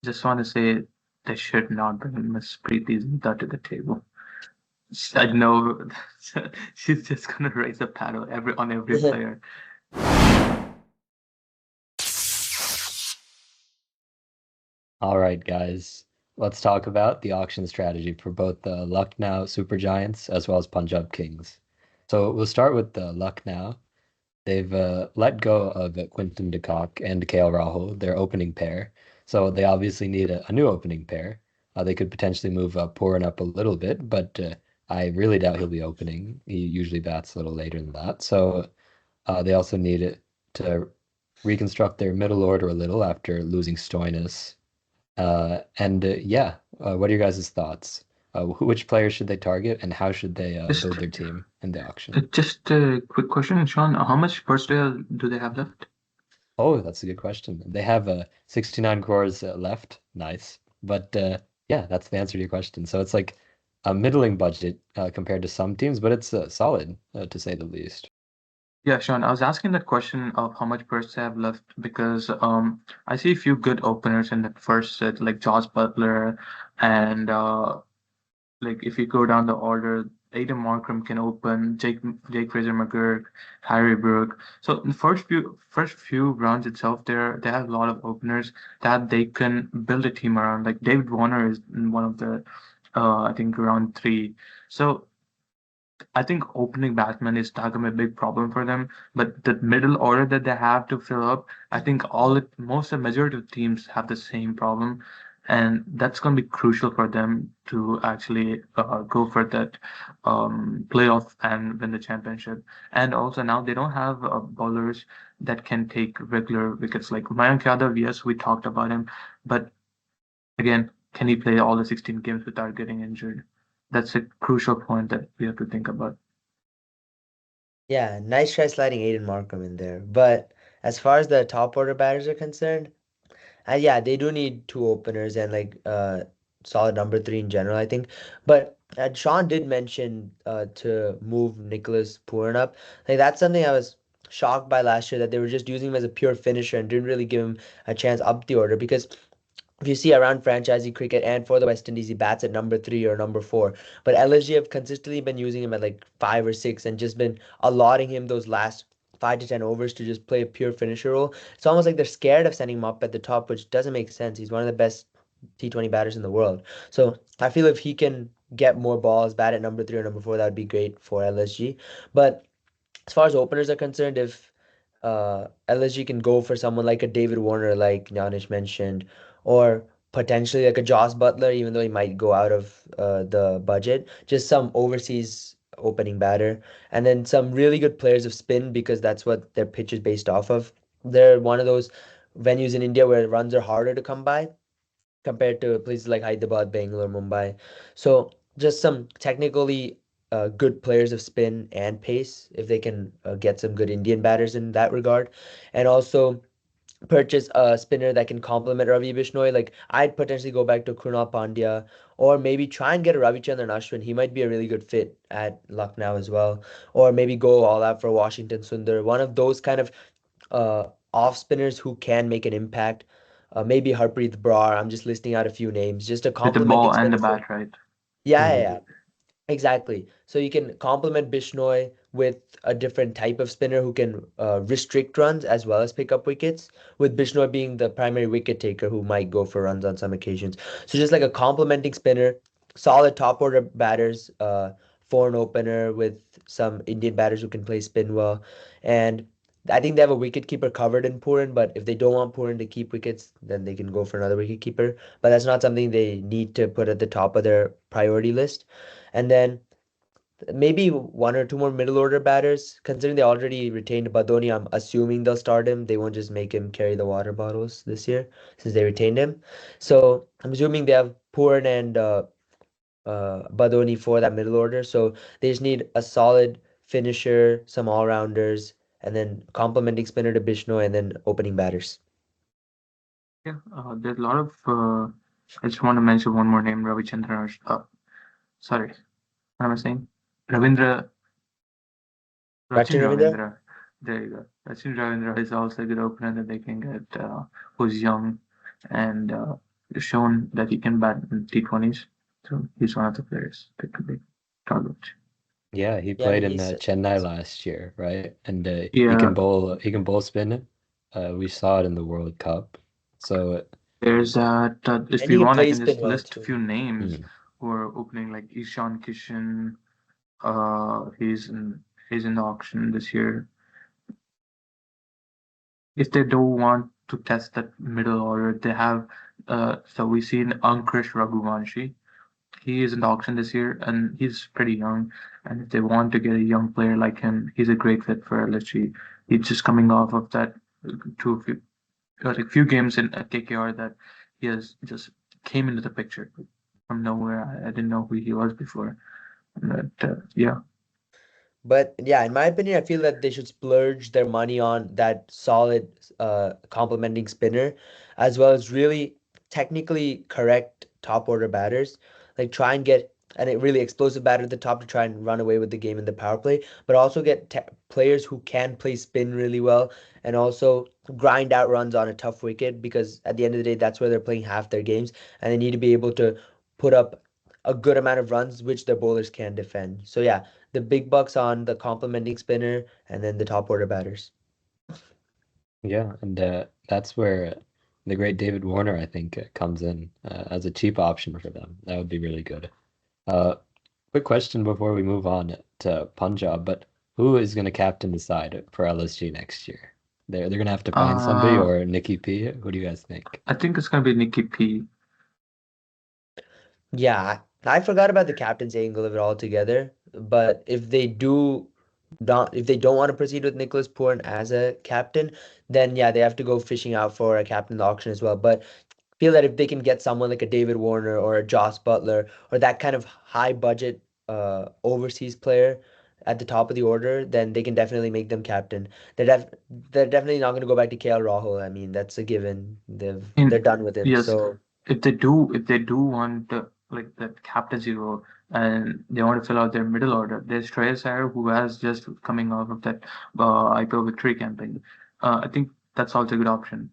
Just want to say they should not bring Miss Preeti Zinta to the table. I know she's just gonna raise a paddle every player. All right, guys. Let's talk about the auction strategy for both the Lucknow Super Giants as well as Punjab Kings. So we'll start with the Lucknow. They've let go of Quinton de Kock and KL Rahul, their opening pair. So they obviously need a new opening pair. They could potentially move Pooran up a little bit, but I really doubt he'll be opening. He usually bats a little later than that. So they also need to reconstruct their middle order a little after losing Stoinis. What are your guys' thoughts? Which players should they target, and how should they Just build their team in the auction? just a quick question, Sean. How much personnel do they have left? Oh, that's a good question. They have 69 crores left. Nice. But yeah, that's the answer to your question. So it's like a middling budget compared to some teams, but it's solid to say the least. Yeah, Sean, I was asking that question of how much purse they have left because I see a few good openers in that first set, like Josh Butler, and like if you go down the order, Aiden Markram can open, Jake Fraser McGurk, Harry Brook. So in the first few rounds itself, they have a lot of openers that they can build a team around. Like David Warner is in one of the I think round three. So I think opening batsman is not gonna be a big problem for them, but the middle order that they have to fill up, I think most of the majority of teams have the same problem, and that's gonna be crucial for them to actually go for that playoff and win the championship. And also now they don't have bowlers that can take regular wickets like Mayank Yadav. Yes, we talked about him, but again, can he play all the 16 games without getting injured? That's a crucial point that we have to think about. Yeah, nice try sliding Aiden Markham in there. But as far as the top order batters are concerned, yeah, they do need two openers and like solid number three in general, I think. But Sean did mention to move Nicholas Pooran up. Like that's something I was shocked by last year that they were just using him as a pure finisher and didn't really give him a chance up the order because if you see around franchisee cricket and for the West Indies, he bats at number three or number four. But LSG have consistently been using him at like five or six and just been allotting him those last 5 to 10 overs to just play a pure finisher role. It's almost like they're scared of sending him up at the top, which doesn't make sense. He's one of the best T20 batters in the world. So I feel if he can get more balls, bat at number three or number four, that would be great for LSG. But as far as openers are concerned, if LSG can go for someone like a David Warner, like Janish mentioned, or potentially like a Joss Butler, even though he might go out of the budget, just some overseas opening batter, and then some really good players of spin because that's what their pitch is based off of. They're one of those venues in India where runs are harder to come by compared to places like Hyderabad, Bangalore, Mumbai. So just some technically good players of spin and pace if they can get some good Indian batters in that regard, and also purchase a spinner that can complement Ravi Bishnoi. Like I'd potentially go back to Krunal Pandya or maybe try and get a Ravichandran Ashwin. He might be a really good fit at Lucknow as well. Or maybe go all out for Washington Sundar. One of those kind of off spinners who can make an impact. Maybe Harpreet Brar. I'm just listing out a few names. Just a With the complementing ball and the spinner for. bat, right? Yeah, yeah, Mhm. yeah. Exactly. So you can complement Bishnoi with a different type of spinner who can restrict runs as well as pick up wickets, with Bishnoi being the primary wicket taker who might go for runs on some occasions. So just like a complementing spinner, solid top order batters, foreign opener with some Indian batters who can play spin well. And I think they have a wicket keeper covered in Pooran, but if they don't want Pooran to keep wickets, then they can go for another wicket keeper. But that's not something they need to put at the top of their priority list. And then maybe one or two more middle order batters. Considering they already retained Badoni, I'm assuming they'll start him. They won't just make him carry the water bottles this year since they retained him. So I'm assuming they have Pooran and Badoni for that middle order. So they just need a solid finisher, some all rounders, and then complementing spinner to Bishno and then opening batters. Yeah, there's a lot of. I just want to mention one more name, Ravichandran. Sorry, what am I saying? Ravindra, Rachin Rachin Ravindra? Ravindra. There you go. Rachin Ravindra is also a good opener that they can get, who's young, and shown that he can bat in T20s. So he's one of the players that could be target. Yeah, he Yeah, I played mean in he's Chennai last year, right? And Yeah, he can bowl spin. We saw it in the World Cup. So there's that. If and you he want, I plays can spin just well list a too. few names mm, who are opening, like Ishan Kishan. He's in the auction this year. If they don't want to test that middle order, they have. So we seen Ankush Raghuvanshi. He is in the auction this year, and he's pretty young. And if they want to get a young player like him, he's a great fit for LSG. He's just coming off of that two few, like few games in at KKR that he has just came into the picture from nowhere. I didn't know who he was before. But yeah, But yeah, in my opinion, I feel that they should splurge their money on that solid complementing spinner, as well as really technically correct top order batters. Like try and get a really explosive batter at the top to try and run away with the game in the power play, but also get players who can play spin really well and also grind out runs on a tough wicket because at the end of the day, that's where they're playing half their games and they need to be able to put up a good amount of runs which their bowlers can defend. So yeah, the big bucks on the complementing spinner and then the top order batters. yeah, and that's where the great David Warner, I think, comes in as a cheap option for them. That would be really good. Uh, Quick question before we move on to Punjab, but who is going to captain the side for LSG next year? They're going to have to find somebody uh, or Nikki P. Who do you guys think? I think it's gonna be Nikki P. Yeah, I forgot about the captain's angle of it altogether. But if they don't want to proceed with Nicholas Pooran as a captain, then yeah, they have to go fishing out for a captain in the auction as well. But feel that if they can get someone like a David Warner or a Joss Butler or that kind of high budget overseas player at the top of the order, then they can definitely make them captain. They're definitely not going to go back to KL Rahul. I mean, that's a given. They're And done with him. yes, So if they do want like that captaincy role and they want to fill out their middle order, there's Shreyas Iyer who has just coming off of that IPL victory campaign. I think that's also a good option.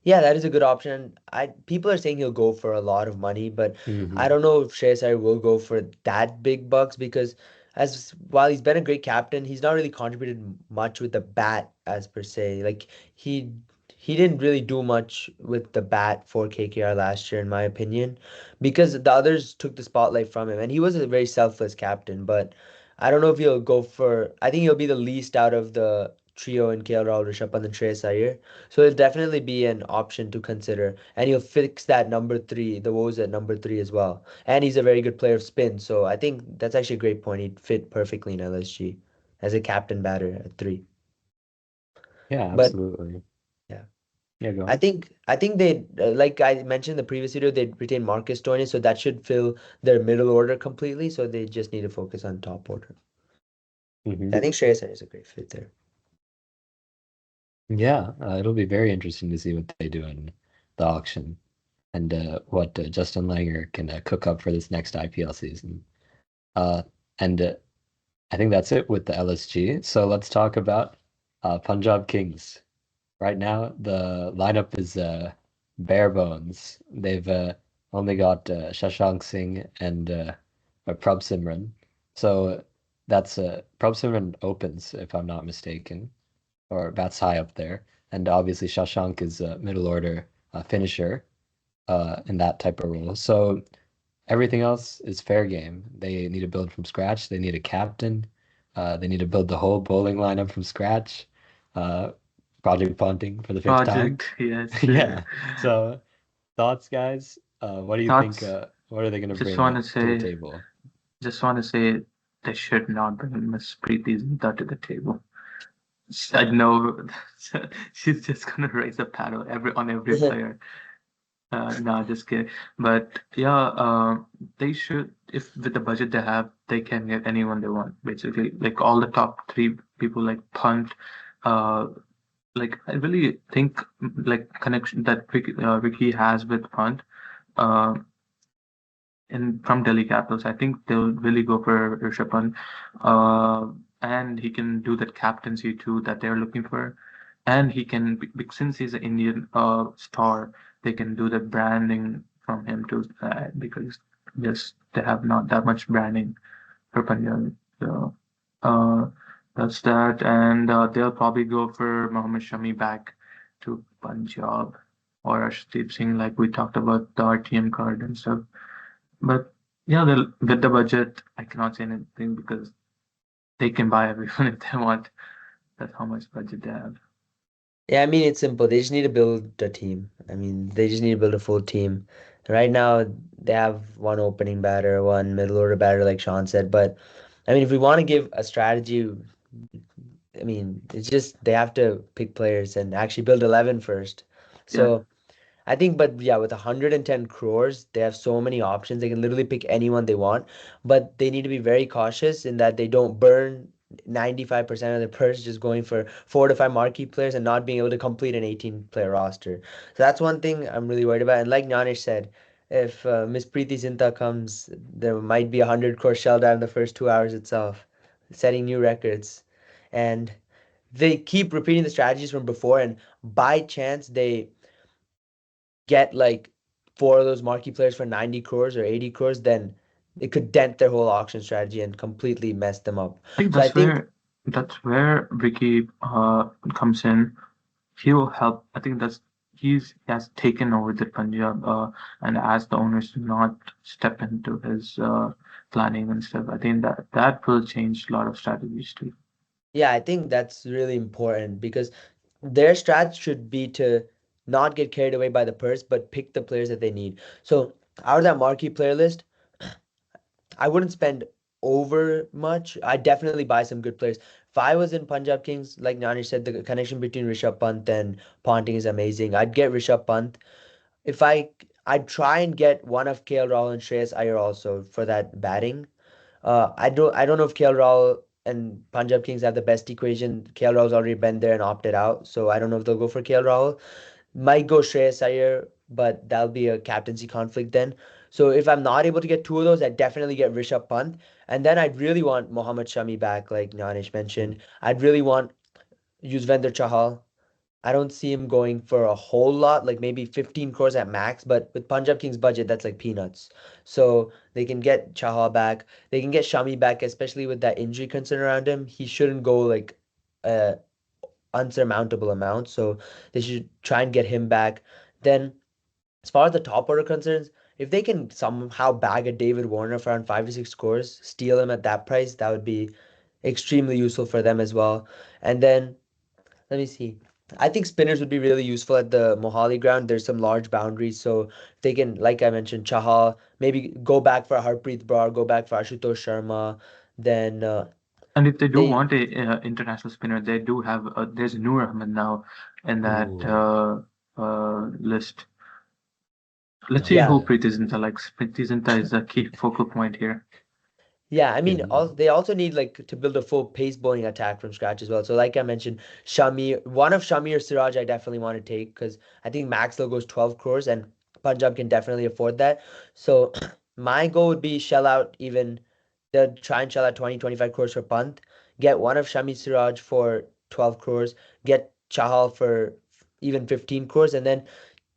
yeah, that is a good option. I People are saying he'll go for a lot of money, but I Hmm. don't know if Shreyas Iyer will go for that big bucks because as while he's been a great captain, he's not really contributed much with the bat as per se. Like he he didn't really do much with the bat for KKR last year, in my opinion, because the others took the spotlight from him, and he was a very selfless captain. But I don't know if he'll go for. I think he'll be the least out of the trio in KL Rahul, Rishabh Pant, and Shreyas Iyer. So it'll definitely be an option to consider. And he'll fix that number three, the woes at number three as well. And he's a very good player of spin. So I think that's actually a great point. He'd fit perfectly in LSG as a captain batter at three. Yeah, But absolutely. yeah, Yeah, go on. I think they like I mentioned in the previous video, they'd retain Marcus Stoinis, so that should fill their middle order completely. So they just need to focus on top order. Hmm. I think Shreyas Iyer is a great fit there. Yeah, it'll be very interesting to see what they do in the auction and what Justin Langer can cook up for this next IPL season. Uh, and I think that's it with the LSG. So let's talk about Punjab Kings. Right now, the lineup is bare bones. They've only got Shashank Singh and Prabh Simran. So that's Prabh Simran opens, if I'm not mistaken, or bats high up there. And obviously, Shashank is a middle order finisher in that type of role. So everything else is fair game. They need to build from scratch. They need a captain. They need to build the whole bowling lineup from scratch. Uh, Project Ponting for the fifth time. Project, yes. Yeah. So thoughts, guys? What do you think? Thoughts. What are they going to Just bring want to to the say, table? just want to say, they should not bring Miss Preeti Zinta to the table. I know she's just gonna raise a paddle on every player. No, just kidding. But yeah, they should, if with the budget they have, they can get anyone they want, basically. Like all the top three people like Punt, uh, like I really think like connection that Ricky has with Punt, uh, in from Delhi Capitals. I think they'll really go for Rishabh Pant, and he can do that captaincy too that they're looking for, and he can since he's an Indian star, they can do the branding from him too, because yes, they have not that much branding for Punjab. So uh, that's that, and they'll probably go for Mohammad Shami back to Punjab or Arshdeep Singh, like we talked about the RTM card and stuff. But yeah, they'll, with the budget, I cannot say anything because they can buy everyone if they want. That's how much budget they have. Yeah, I mean, it's simple. They just need to build a team. I mean, they just need to build a full team. Right now, they have one opening batter, one middle order batter, like Sean said. But I mean, if we want to give a strategy, I mean, it's just they have to pick players and actually build 11 first. Yeah, So I think, but yeah, with 110 crores, they have so many options. They can literally pick anyone they want, but they need to be very cautious in that they don't burn 95% of their purse just going for 4 to 5 marquee players and not being able to complete an 18-player roster. So that's one thing I'm really worried about. And like Gnanish said, if Miss Preity Zinta comes, there might be a 100 crore shell down in the first 2 hours itself, setting new records. And they keep repeating the strategies from before, and by chance they get like 4 of those marquee players for 90 crores or 80 crores, then it could dent their whole auction strategy and completely mess them up. I think So I think, that's where Ricky comes in. He will help. I think he has taken over the Punjab and asked the owners to not step into his planning and stuff. I think that will change a lot of strategies too. yeah, I think that's really important because their strat should be to not get carried away by the purse, but pick the players that they need. So out of that marquee player list, I wouldn't spend over much. I'd definitely buy some good players. If I was in Punjab Kings, like Nani said, the connection between Rishabh Pant and Ponting is amazing. I'd get Rishabh Pant. If I'd try and get one of KL Rahul and Shreyas Iyer also for that batting. I don't know if KL Rahul and Punjab Kings have the best equation. KL Rahul's already been there and opted out, so I don't know if they'll go for KL Rahul. Might go Shreyas Iyer, but that'll be a captaincy conflict then. So if I'm not able to get two of those, I'd definitely get Rishabh Pant. And then I'd really want Mohammad Shami back, like Nanish mentioned. I'd really want Yuzvendra Chahal. I don't see him going for a whole lot, like maybe 15 crores at max, but with Punjab Kings budget, that's like peanuts. So they can get Chahal back. They can get Shami back, especially with that injury concern around him. He shouldn't go like a unsurmountable amount. So they should try and get him back. Then as far as the top order concerns, if they can somehow bag a David Warner for around 5 to 6 crores, steal him at that price, that would be extremely useful for them as well. And then let me see. I think spinners would be really useful at the Mohali ground. There's some large boundaries, so if they can, like I mentioned, Chahal, maybe go back for Harpreet Brar, go back for Ashutosh Sharma. Then And if they do they, want a international spinner, they do have there's Noor Ahmed now in that Ooh, list. Let's see who okay. yeah, Preeti Zinta likes. Preeti Zinta is a key focal point here. yeah. I mean, Yeah. they also need like to build a full pace bowling attack from scratch as well. So, like I mentioned, Shami, one of Shami or Siraj, I definitely want to take because I think Maxwell goes 12 crores and Punjab can definitely afford that. So, my goal would be shell out even the try and shell out 20-25 crores for Pant. Get one of Shami Siraj for 12 crores. Get Chahal for even 15 crores. And then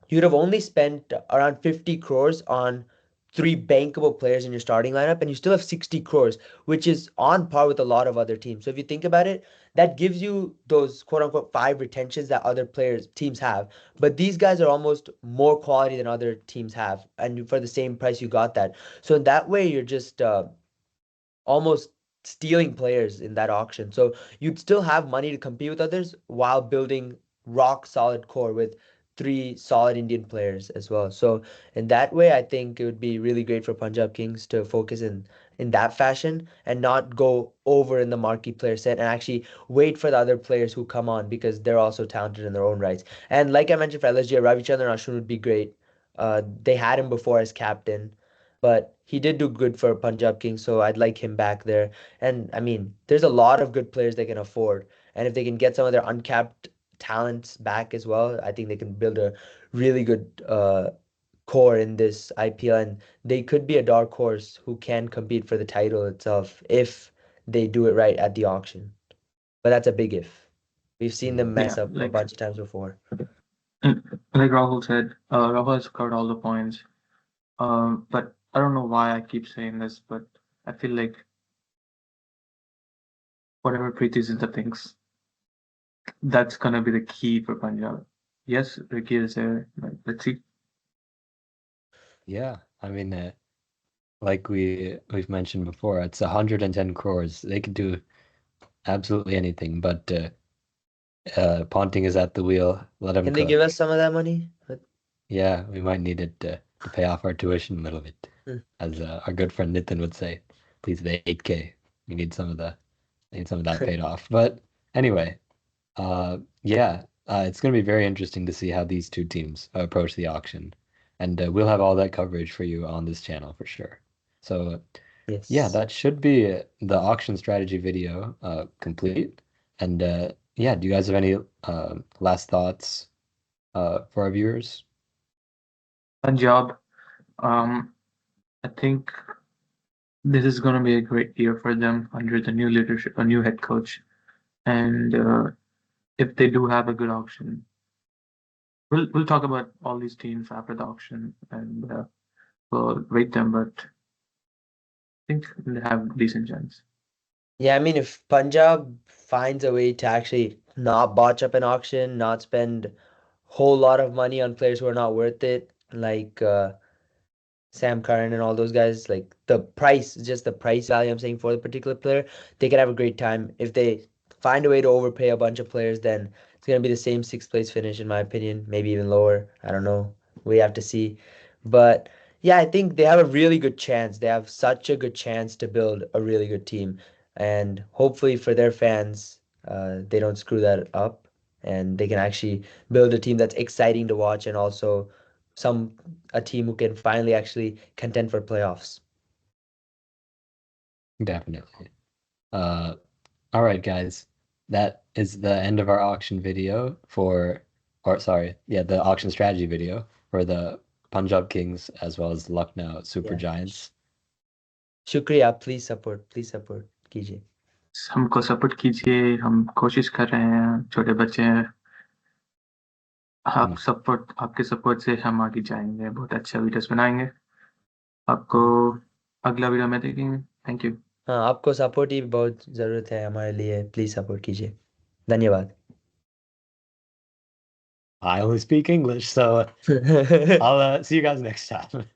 you'd have only spent around 50 crores on three bankable players in your starting lineup, and you still have 60 crores, which is on par with a lot of other teams. So if you think about it, that gives you those quote unquote five retentions that other players teams have. But these guys are almost more quality than other teams have, and for the same price you got that. So in that way, you're just almost stealing players in that auction. So you'd still have money to compete with others while building rock solid core with three solid Indian players as well. So in that way, I think it would be really great for Punjab Kings to focus in that fashion and not go over in the marquee player set and actually wait for the other players who come on because they're also talented in their own rights. And like I mentioned for LSG, Ravichandran Ashwin would be great. They had him before as captain, but he did do good for Punjab Kings, so I'd like him back there. And I mean, there's a lot of good players they can afford, and if they can get some of their uncapped talents back as well, I think they can build a really good core in this IPL, and they could be a dark horse who can compete for the title itself if they do it right at the auction. But that's a big if. We've seen them Mm. mess Yeah, up a like bunch of times before. Like Rahul said, Rahul has covered all the points. But I don't know why I keep saying this, but I feel like whatever Preeti Zinta thinks, that's gonna be the key for Punjab. Yes, Ricky is there. Let's see. Yeah, I mean, like we've mentioned before, it's 110 crores. They could do absolutely anything, but Ponting is at the wheel. Let him Can they give us cook. some of that money? Yeah, we might need it to pay off our tuition a little bit, Hmm. as our good friend Nitin would say. Please, the 8K. We need some of the need some of that paid off. But anyway, yeah, it's going to be very interesting to see how these two teams approach the auction, and we'll have all that coverage for you on this channel for sure. So yeah, Yes. that should be the auction strategy video complete. And yeah, do you guys have any last thoughts for our viewers? Punjab, um, I think this is gonna be a great year for them under the new leadership, a new head coach, and if they do have a good auction, we'll talk about all these teams after the auction, and we'll rate them. But I think they have decent chance. Yeah, I mean, if Punjab finds a way to actually not botch up an auction, not spend whole lot of money on players who are not worth it, like Sam Curran and all those guys, like the price, just the price value I'm saying for the particular player, they can have a great time. If they find a way to overpay a bunch of players, then it's gonna be the same sixth place finish in my opinion, maybe even lower. I don't know. We have to see. But yeah, I think they have a really good chance. They have such a good chance to build a really good team. And hopefully for their fans, they don't screw that up and they can actually build a team that's exciting to watch and also some a team who can finally actually contend for playoffs. Definitely. Uh, all right, guys. That is the end of our auction video or sorry, yeah, the auction strategy video for the Punjab Kings as well as Lucknow Super Yeah. Giants. शुक्रिया please support कीजिए हमको support कीजिए, हम कोशिश कर रहे हैं, छोटे बच्चे हैं। Hmm. आपके सपोर्ट से हम आगे जाएंगे, बहुत अच्छा वीडियोस बनाएंगे। आपको हाँ अगला वीडियो में देखेंगे। Thank you. हाँ आपको सपोर्ट की बहुत ज़रूरत है हमारे लिए प्लीज़ सपोर्ट कीजिए धन्यवाद I only speak English, so I'll see you guys next time.